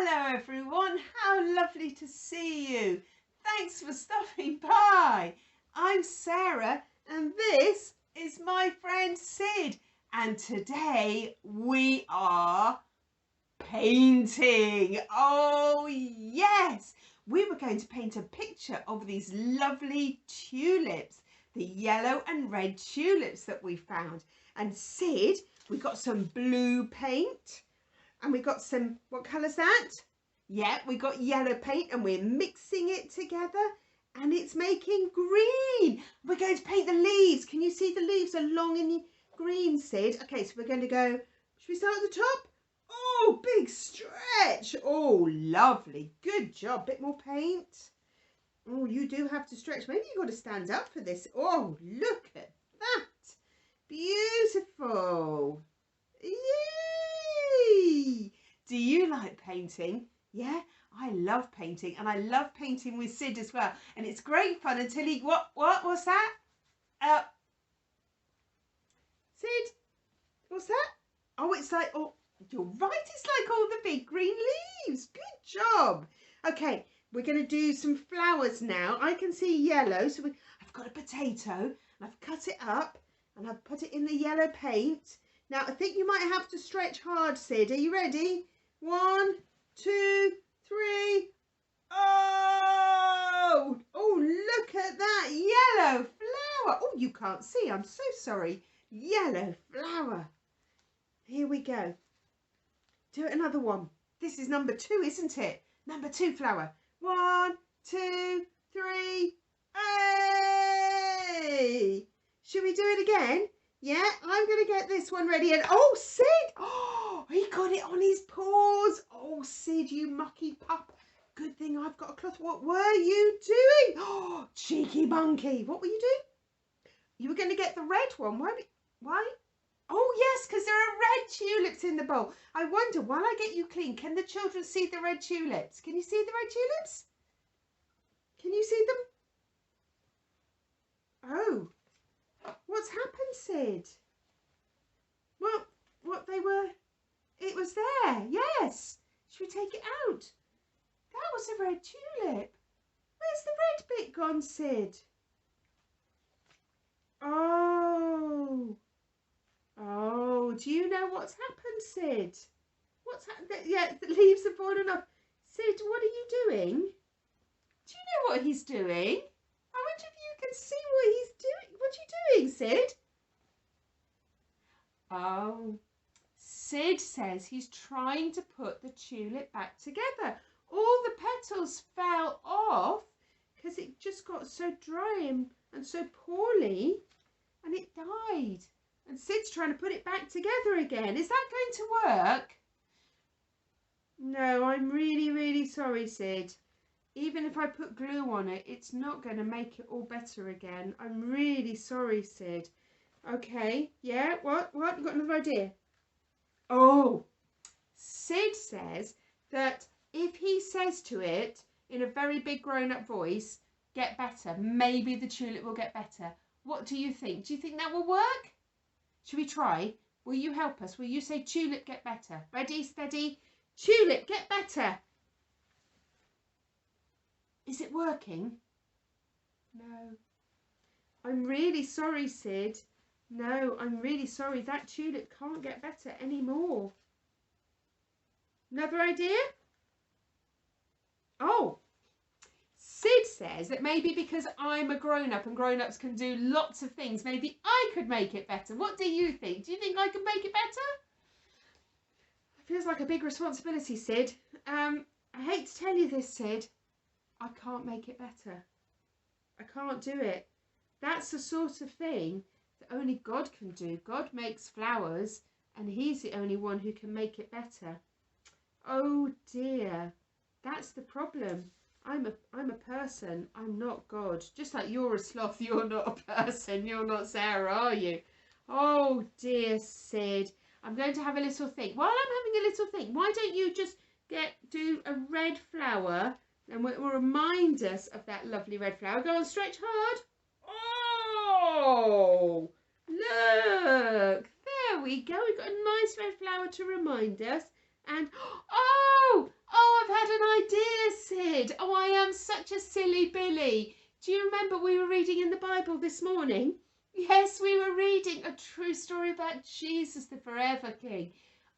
Hello everyone, how lovely to see you. Thanks for stopping by. I'm Sarah and this is my friend Sid, and today we are painting. Oh yes, we were going to paint a picture of these lovely tulips, the yellow and red tulips that we found. And Sid, we got some blue paint. And we got some, what colour's that? Yeah, we got yellow paint and we're mixing it together and it's making green. We're going to paint the leaves. Can you see the leaves are long and green, Sid? Okay, so we're going to go, should we start at the top? Oh, big stretch. Oh, lovely. Good job. Bit more paint. Oh, you do have to stretch. Maybe you've got to stand up for this. Oh, look at that. Beautiful. Yay! Do you like painting? Yeah, I love painting, and I love painting with Sid as well. And it's great fun until he, what's that? Sid, what's that? Oh, it's like, oh, you're right, it's like all the big green leaves. Good job. Okay, we're going to do some flowers now. I can see yellow, so I've got a potato, and I've cut it up, and I've put it in the yellow paint. Now, I think you might have to stretch hard, Sid. Are you ready? 1, 2, 3. Oh! Oh, look at that yellow flower. Oh, you can't see. I'm so sorry. Yellow flower. Here we go. Do another one. This is number 2, isn't it? Number 2 flower. 1, 2, 3. Hey! Should we do it again? Yeah, I'm going to get this one ready. And oh, Sid! Oh, he got it on his paws. Oh, Sid, you mucky pup. Good thing I've got a cloth. What were you doing? Oh, cheeky monkey. What were you doing? You were going to get the red one. Why? Oh, yes, because there are red tulips in the bowl. I wonder, while I get you clean, can the children see the red tulips? Can you see the red tulips? Can you see them? Oh. What's happened, Sid? Well, it was there, yes. Should we take it out? That was a red tulip. Where's the red bit gone, Sid? Oh. Oh, do you know what's happened, Sid? What's happened? Yeah, the leaves have fallen off. Sid, what are you doing? Do you know what he's doing? I wonder if you can see what he's doing. What are you doing, Sid? Oh, Sid says he's trying to put the tulip back together. All the petals fell off because it just got so dry and so poorly and it died. And Sid's trying to put it back together again. Is that going to work? No, I'm really, really sorry, Sid. Even if I put glue on it, it's not going to make it all better again. I'm really sorry, Sid. Okay, yeah, what? You got another idea? Oh, Sid says that if he says to it in a very big grown-up voice, get better, maybe the tulip will get better. What do you think? Do you think that will work? Should we try? Will you help us? Will you say tulip, get better? Ready, steady? Tulip, get better. Is it working? No. I'm really sorry, Sid. No, I'm really sorry. That tulip can't get better anymore. Another idea? Oh, Sid says that maybe because I'm a grown-up and grown-ups can do lots of things, maybe I could make it better. What do you think? Do you think I can make it better? It feels like a big responsibility, Sid. I hate to tell you this, Sid. I can't make it better. I can't do it. That's the sort of thing that only God can do. God makes flowers and he's the only one who can make it better. Oh dear, that's the problem. I'm a person, I'm not God. Just like you're a sloth, you're not a person. You're not Sarah, are you? Oh dear, Sid. I'm going to have a little think. While I'm having a little think, why don't you just do a red flower and it will remind us of that lovely red flower. Go on, stretch hard. Oh, look. There we go. We've got a nice red flower to remind us. And, oh, Silly Billy. Do you remember we were reading in the Bible this morning? Yes, we were reading a true story about Jesus, the forever King.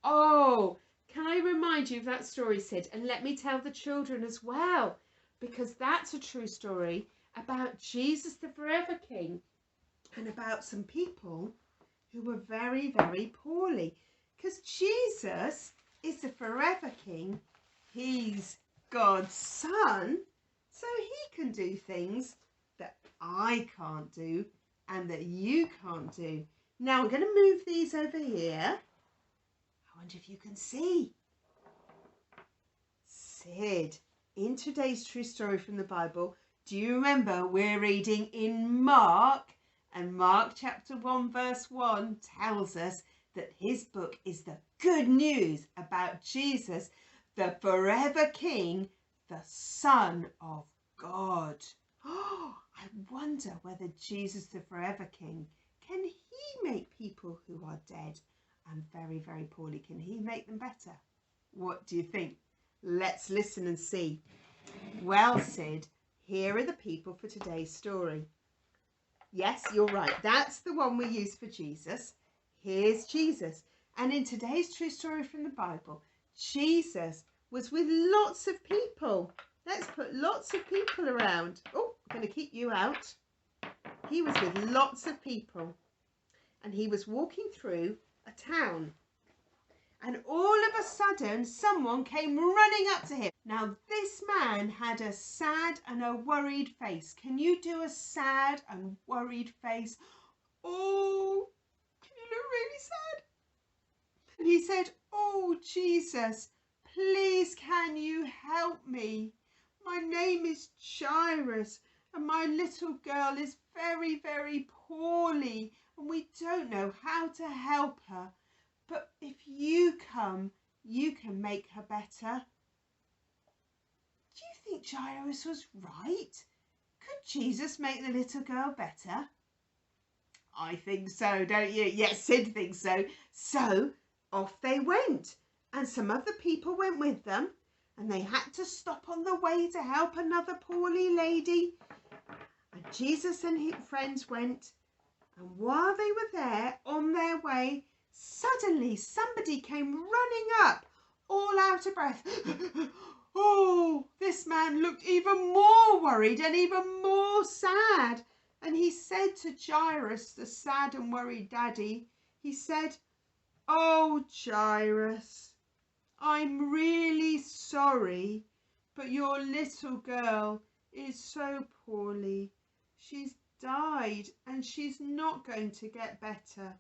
Oh, can I remind you of that story, Sid? And let me tell the children as well, because that's a true story about Jesus, the forever King, and about some people who were very, very poorly. Because Jesus is the forever King. He's God's Son, so he can do things that I can't do and that you can't do. Now I'm going to move these over here. I wonder if you can see. Sid, in today's true story from the Bible, do you remember we're reading in Mark? And Mark chapter 1 verse 1 tells us that his book is the good news about Jesus, the forever King, the Son of God. Oh, I wonder whether Jesus, the forever King, can he make people who are dead and very, very poorly, can he make them better? What do you think? Let's listen and see. Well, Sid, here are the people for today's story. Yes, you're right. That's the one we use for Jesus. Here's Jesus. And in today's true story from the Bible, Jesus was with lots of people. Let's put lots of people around. Oh, I'm going to keep you out. He was with lots of people. And he was walking through a town. And all of a sudden, someone came running up to him. Now, this man had a sad and a worried face. Can you do a sad and worried face? Oh, can you look really sad? And he said, oh, Jesus, please can you help me? My name is Jairus and my little girl is very, very poorly and we don't know how to help her. But if you come, you can make her better. Do you think Jairus was right? Could Jesus make the little girl better? I think so, don't you? Yes, Sid thinks so. So off they went, and some other people went with them, and they had to stop on the way to help another poorly lady. And Jesus and his friends went, and while they were there on their way, suddenly somebody came running up, all out of breath. Oh, this man looked even more worried and even more sad. And he said to Jairus, the sad and worried daddy, he said, oh, Jairus, I'm really sorry, but your little girl is so poorly. She's died and she's not going to get better.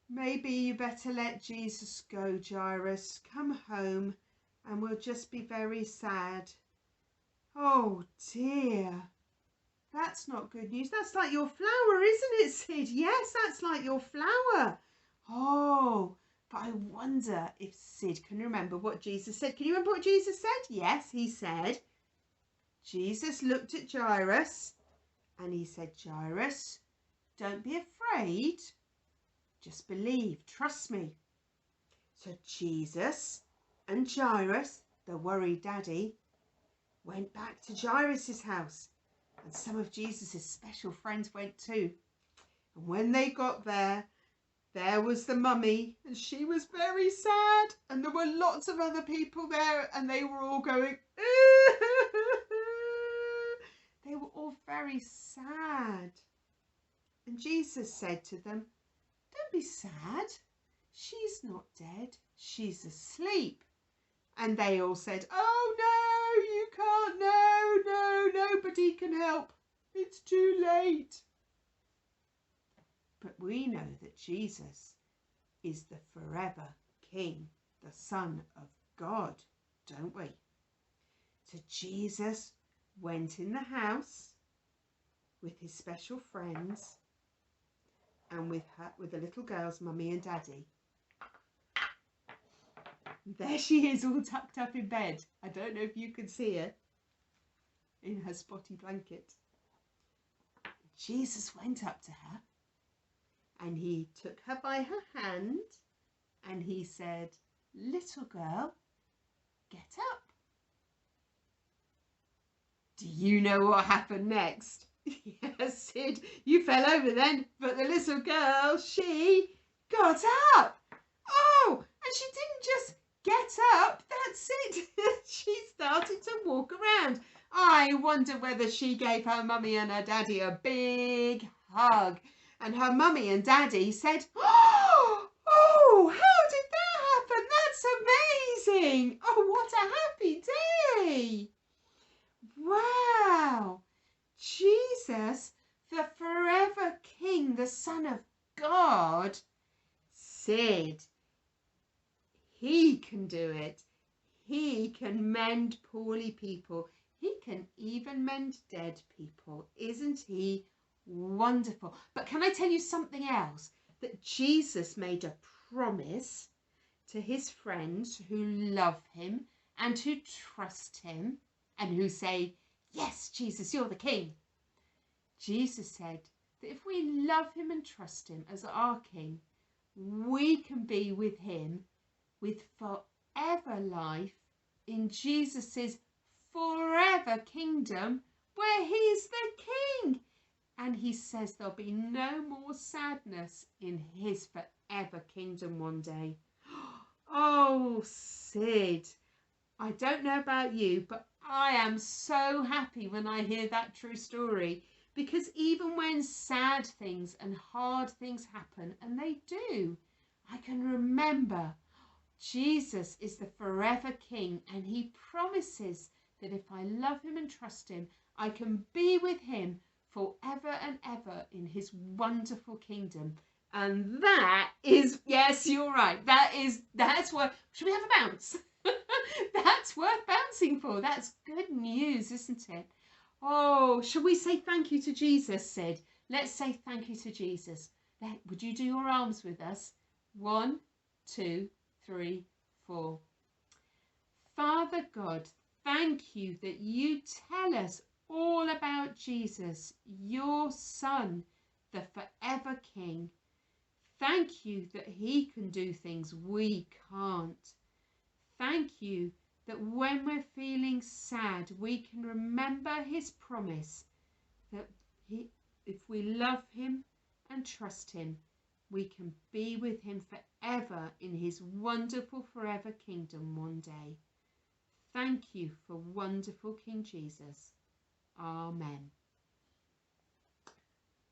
Maybe you better let Jesus go, Jairus. Come home and we'll just be very sad. Oh dear, that's not good news. That's like your flower, isn't it, Sid? Yes, that's like your flower. Oh, but I wonder if Sid can remember what Jesus said. Can you remember what Jesus said? Yes, he said, Jesus looked at Jairus and he said, Jairus, don't be afraid. Just believe, trust me. So Jesus and Jairus, the worried daddy, went back to Jairus' house. And some of Jesus' special friends went too. And when they got there, there was the mummy and she was very sad. And there were lots of other people there and they were all going, they were all very sad. And Jesus said to them, don't be sad. She's not dead. She's asleep. And they all said, oh no, you can't. No, nobody can help. It's too late. But we know that Jesus is the forever King, the Son of God, don't we? So Jesus went in the house with his special friends and with the little girl's mummy and daddy. There she is, all tucked up in bed. I don't know if you can see her in her spotty blanket. Jesus went up to her and he took her by her hand and he said, little girl, get up. Do you know what happened next? Yes, Sid, you fell over then, but the little girl, she got up. Oh, and she didn't just get up, that's it. She started to walk around. I wonder whether she gave her mummy and her daddy a big hug. And her mummy and daddy said, oh, how did that happen? That's amazing. Oh, what a happy day. Wow. Jesus, the forever King, the Son of God, Sid, he can do it. He can mend poorly people. He can even mend dead people. Isn't he wonderful? But can I tell you something else? That Jesus made a promise to his friends who love him and who trust him and who say, yes, Jesus, you're the King. Jesus said that if we love him and trust him as our King, we can be with him with forever life in Jesus's forever kingdom where he's the King. And he says there'll be no more sadness in his forever kingdom one day. Oh, Sid, I don't know about you, but I am so happy when I hear that true story, because even when sad things and hard things happen, and they do, I can remember Jesus is the forever King, and he promises that if I love him and trust him, I can be with him forever and ever in his wonderful kingdom. And that is, yes, you're right, that's what, should we have a bounce? That's worth bouncing for. That's good news, isn't it? Oh, shall we say thank you to Jesus, Sid? Let's say thank you to Jesus. Would you do your arms with us? 1, 2, 3, 4. Father God, thank you that you tell us all about Jesus, your Son, the forever King. Thank you that he can do things we can't. Thank you that when we're feeling sad, we can remember his promise that if we love him and trust him, we can be with him forever in his wonderful forever kingdom one day. Thank you for wonderful King Jesus. Amen.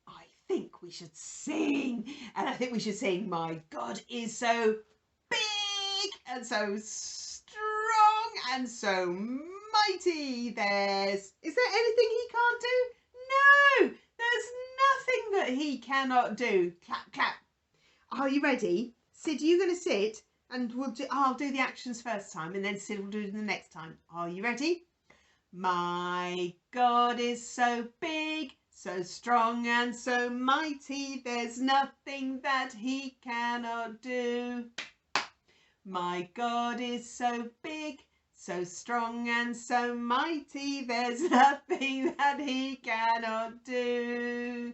I think we should sing, and I think we should sing, my God is so big and so strong and so mighty. Is there anything he can't do? No, there's nothing that he cannot do. Clap, clap. Are you ready? Sid, you're going to sit, and I'll do the actions first time, and then Sid will do them the next time. Are you ready? My God is so big, so strong and so mighty, there's nothing that he cannot do. My God is so big, so strong and so mighty, there's nothing that he cannot do.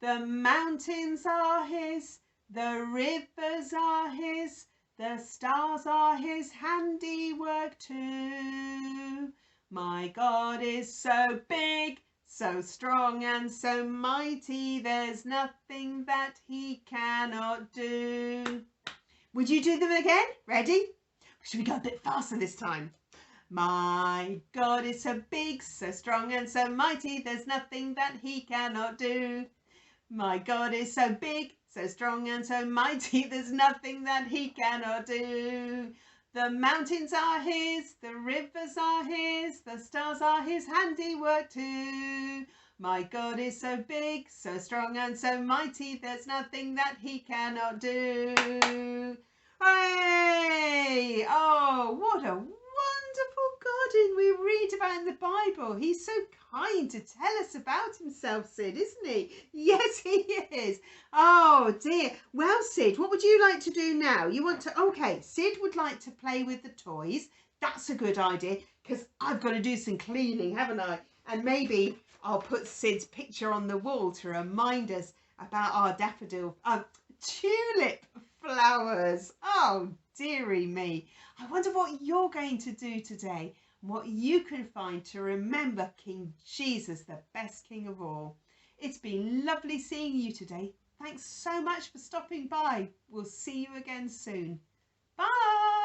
The mountains are his, the rivers are his, the stars are his handiwork too. My God is so big, so strong and so mighty, there's nothing that he cannot do. Would you do them again? Ready? Should we go a bit faster this time? My God is so big, so strong and so mighty, there's nothing that he cannot do. My God is so big, so strong and so mighty, there's nothing that he cannot do. The mountains are his, the rivers are his, the stars are his handiwork too. My God is so big, so strong and so mighty, there's nothing that he cannot do. Hooray! Oh, what a wonderful God we read about in the Bible. He's so kind to tell us about himself, Sid, isn't he? Yes, he is. Oh dear. Well, Sid, what would you like to do now? You want to, okay, Sid would like to play with the toys. That's a good idea, because I've got to do some cleaning, haven't I? And maybe I'll put Sid's picture on the wall to remind us about our tulip flowers. Oh, dearie me. I wonder what you're going to do today. and what you can find to remember King Jesus, the best King of all. It's been lovely seeing you today. Thanks so much for stopping by. We'll see you again soon. Bye.